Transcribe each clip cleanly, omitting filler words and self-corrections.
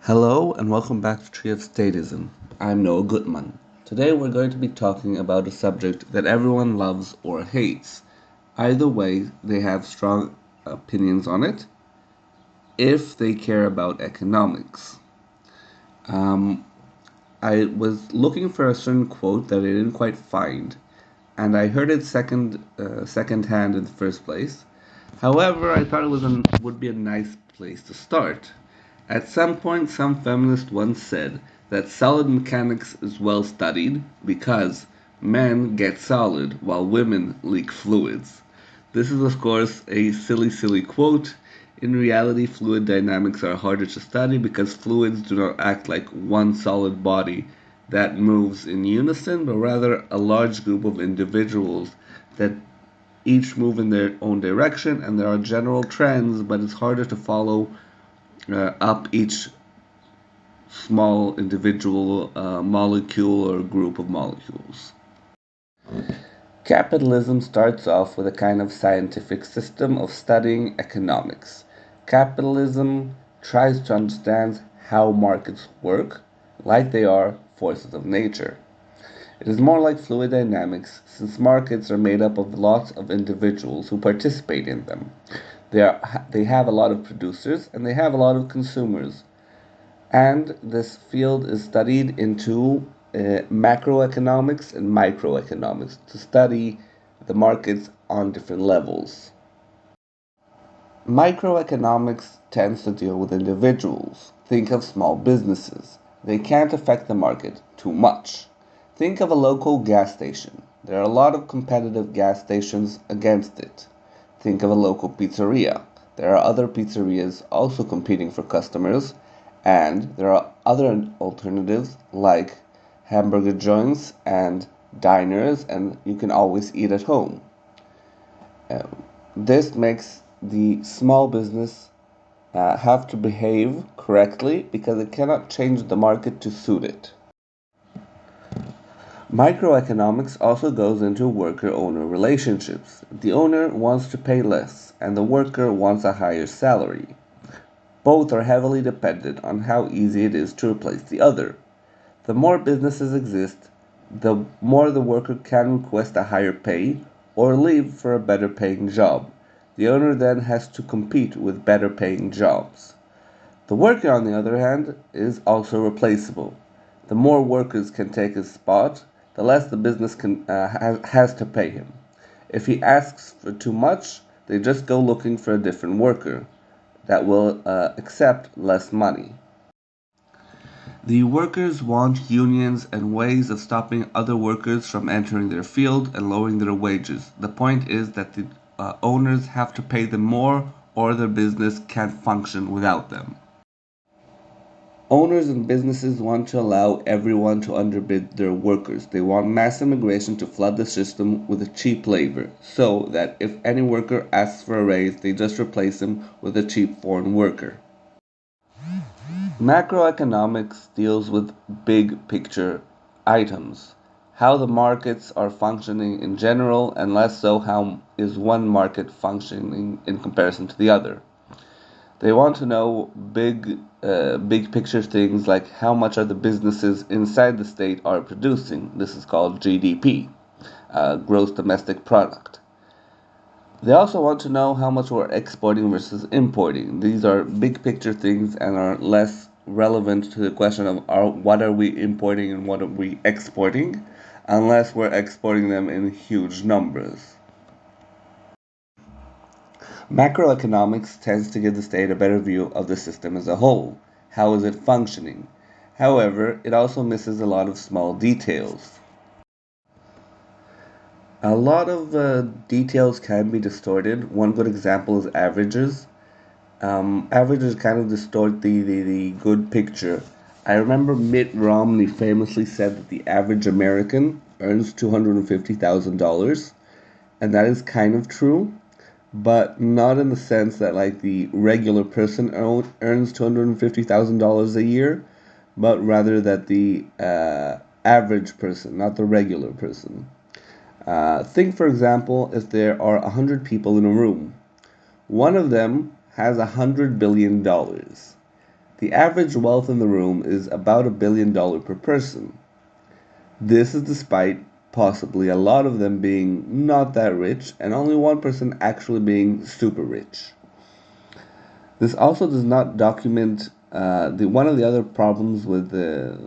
Hello and welcome back to Tree of Statism. I'm Noah Gutman. Today we're going to be talking about a subject that everyone loves or hates. Either way, they have strong opinions on it if they care about economics. Um, I was looking for a certain quote that I didn't quite find, and I heard it second hand in the first place. However, I thought would be a nice place to start. At some point, some feminist once said that solid mechanics is well studied because men get solid while women leak fluids. This is, of course, a silly quote. In reality, fluid dynamics are harder to study because fluids do not act like one solid body that moves in unison, but rather a large group of individuals that each move in their own direction, and there are general trends, but it's harder to follow up each small individual molecule or group of molecules. Capitalism starts off with a kind of scientific system of studying economics. Capitalism tries to understand how markets work, like they are forces of nature. It is more like fluid dynamics, since markets are made up of lots of individuals who participate in them. They have a lot of producers and they have a lot of consumers. And this field is studied into macroeconomics and microeconomics to study the markets on different levels. Microeconomics tends to deal with individuals. Think of small businesses. They can't affect the market too much. Think of a local gas station. There are a lot of competitive gas stations against it. Think of a local pizzeria. There are other pizzerias also competing for customers, and there are other alternatives like hamburger joints and diners, and you can always eat at home. This makes the small business have to behave correctly because it cannot change the market to suit it. Microeconomics also goes into worker-owner relationships. The owner wants to pay less, and the worker wants a higher salary. Both are heavily dependent on how easy it is to replace the other. The more businesses exist, the more the worker can request a higher pay or leave for a better paying job. The owner then has to compete with better paying jobs. The worker, on the other hand, is also replaceable. The more workers can take his spot, the less the business has to pay him. If he asks for too much, they just go looking for a different worker that will accept less money. The workers want unions and ways of stopping other workers from entering their field and lowering their wages. The point is that the owners have to pay them more or their business can't function without them. Owners and businesses want to allow everyone to underbid their workers. They want mass immigration to flood the system with cheap labor, so that if any worker asks for a raise, they just replace him with a cheap foreign worker. Macroeconomics deals with big picture items, how the markets are functioning in general, and less so how is one market functioning in comparison to the other. They want to know big picture things like how much are the businesses inside the state are producing. This is called GDP, gross domestic product. They also want to know how much we're exporting versus importing. These are big picture things and are less relevant to the question of what are we importing and what are we exporting, unless we're exporting them in huge numbers. Macroeconomics tends to give the state a better view of the system as a whole. How is it functioning? However, it also misses a lot of small details. A lot of details can be distorted. One good example is averages. Averages kind of distort the good picture. I remember Mitt Romney famously said that the average American earns $250,000, and that is kind of true, but not in the sense that like the regular person earns $250,000 a year, but rather that the average person, not the regular person. Think, for example, if there are 100 people in a room. One of them has $100 billion. The average wealth in the room is about $1 billion per person. This is despite possibly a lot of them being not that rich and only one person actually being super rich. This also does not document the one of the other problems with the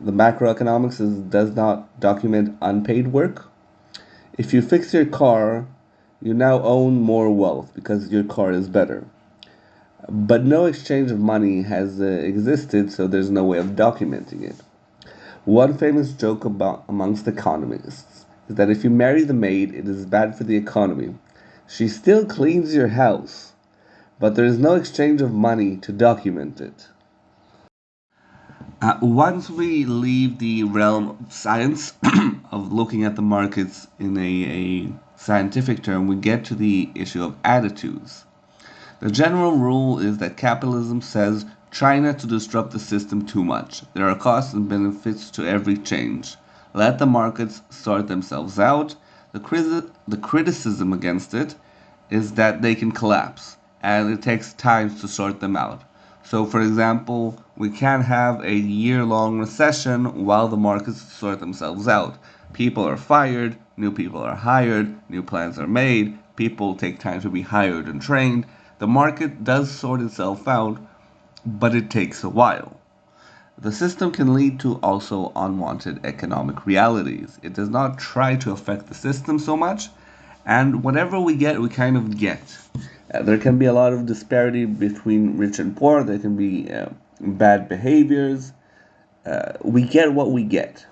macroeconomics is does not document unpaid work. If you fix your car, you now own more wealth because your car is better. But no exchange of money has existed, so there's no way of documenting it. One famous joke about amongst economists is that if you marry the maid, it is bad for the economy. She still cleans your house, but there is no exchange of money to document it. Once we leave the realm of science, of looking at the markets in a scientific term, we get to the issue of attitudes. The general rule is that capitalism says try not to disrupt the system too much. There are costs and benefits to every change. Let the markets sort themselves out. The criticism against it is that they can collapse and it takes time to sort them out. So, for example, we can't have a year long recession while the markets sort themselves out. People are fired, new people are hired, new plans are made, people take time to be hired and trained. The market does sort itself out, but it takes a while. The system can lead to also unwanted economic realities. It does not try to affect the system so much, and whatever we get, we kind of get. There can be a lot of disparity between rich and poor, there can be bad behaviors. We get what we get.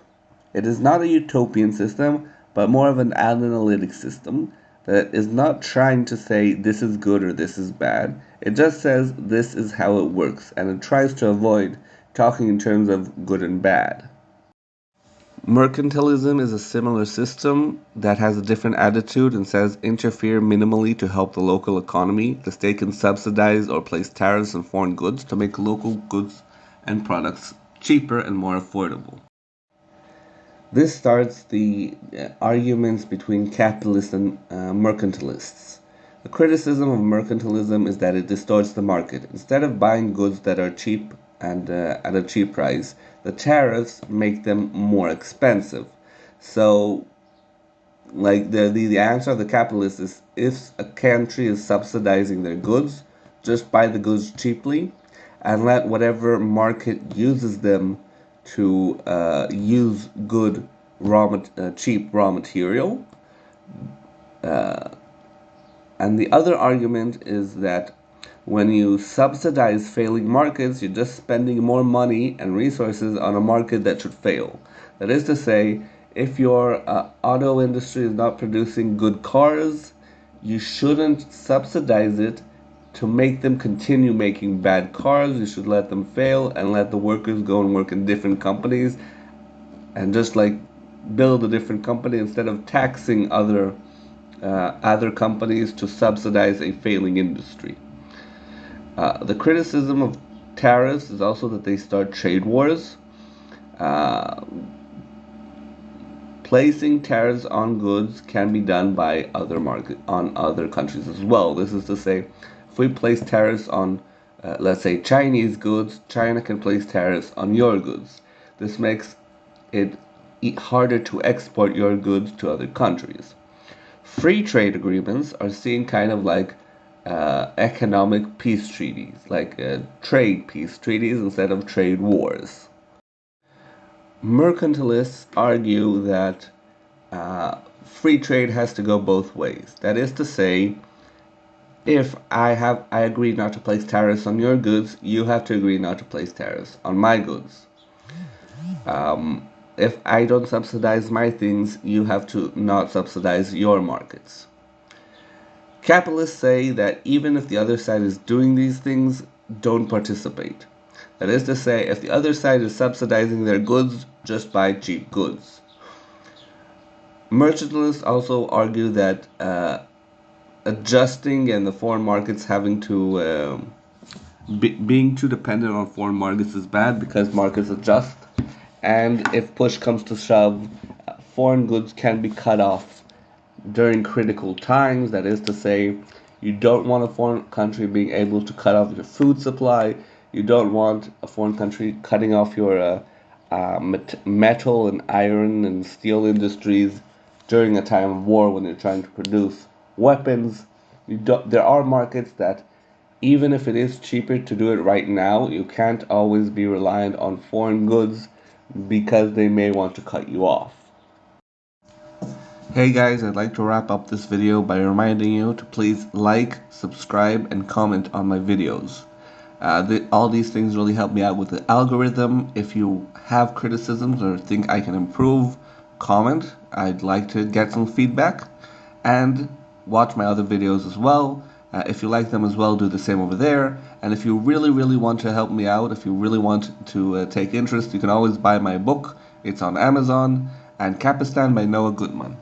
It is not a utopian system, but more of an analytic system that is not trying to say this is good or this is bad. It just says this is how it works, and it tries to avoid talking in terms of good and bad. Mercantilism is a similar system that has a different attitude and says interfere minimally to help the local economy. The state can subsidize or place tariffs on foreign goods to make local goods and products cheaper and more affordable. This starts the arguments between capitalists and mercantilists. The criticism of mercantilism is that it distorts the market. Instead of buying goods that are cheap and at a cheap price, the tariffs make them more expensive. So, like the answer of the capitalist is if a country is subsidizing their goods, just buy the goods cheaply and let whatever market uses them to use good cheap raw material. And the other argument is that when you subsidize failing markets, you're just spending more money and resources on a market that should fail. That is to say, if your auto industry is not producing good cars, you shouldn't subsidize it to make them continue making bad cars. You should let them fail and let the workers go and work in different companies and just like build a different company instead of taxing other companies to subsidize a failing industry. The criticism of tariffs is also that they start trade wars. Uh, Placing tariffs on goods can be done by other countries as well. This is to say, if we place tariffs on, let's say, Chinese goods, China can place tariffs on your goods. This makes it harder to export your goods to other countries. Free trade agreements are seen kind of like economic peace treaties, like trade peace treaties instead of trade wars. Mercantilists argue that free trade has to go both ways. That is to say, if I agree not to place tariffs on your goods, you have to agree not to place tariffs on my goods. If I don't subsidize my things, you have to not subsidize your markets. Capitalists say that even if the other side is doing these things, don't participate. That is to say, if the other side is subsidizing their goods, just buy cheap goods. Mercantilists also argue that adjusting and the foreign markets having to being too dependent on foreign markets is bad because markets adjust, and if push comes to shove, foreign goods can be cut off during critical times. That is to say, you don't want a foreign country being able to cut off your food supply. You don't want a foreign country cutting off your metal and iron and steel industries during a time of war when they're trying to produce weapons. There are markets that, even if it is cheaper to do it right now, you can't always be reliant on foreign goods because they may want to cut you off. Hey guys, I'd like to wrap up this video by reminding you to please like, subscribe, and comment on my videos. All these things really help me out with the algorithm. If you have criticisms or think I can improve, comment. I'd like to get some feedback. And watch my other videos as well. If you like them as well, do the same over there. And if you really want to help me out, if you really want to take interest, you can always buy my book. It's on Amazon. And Capistan by Noah Goodman.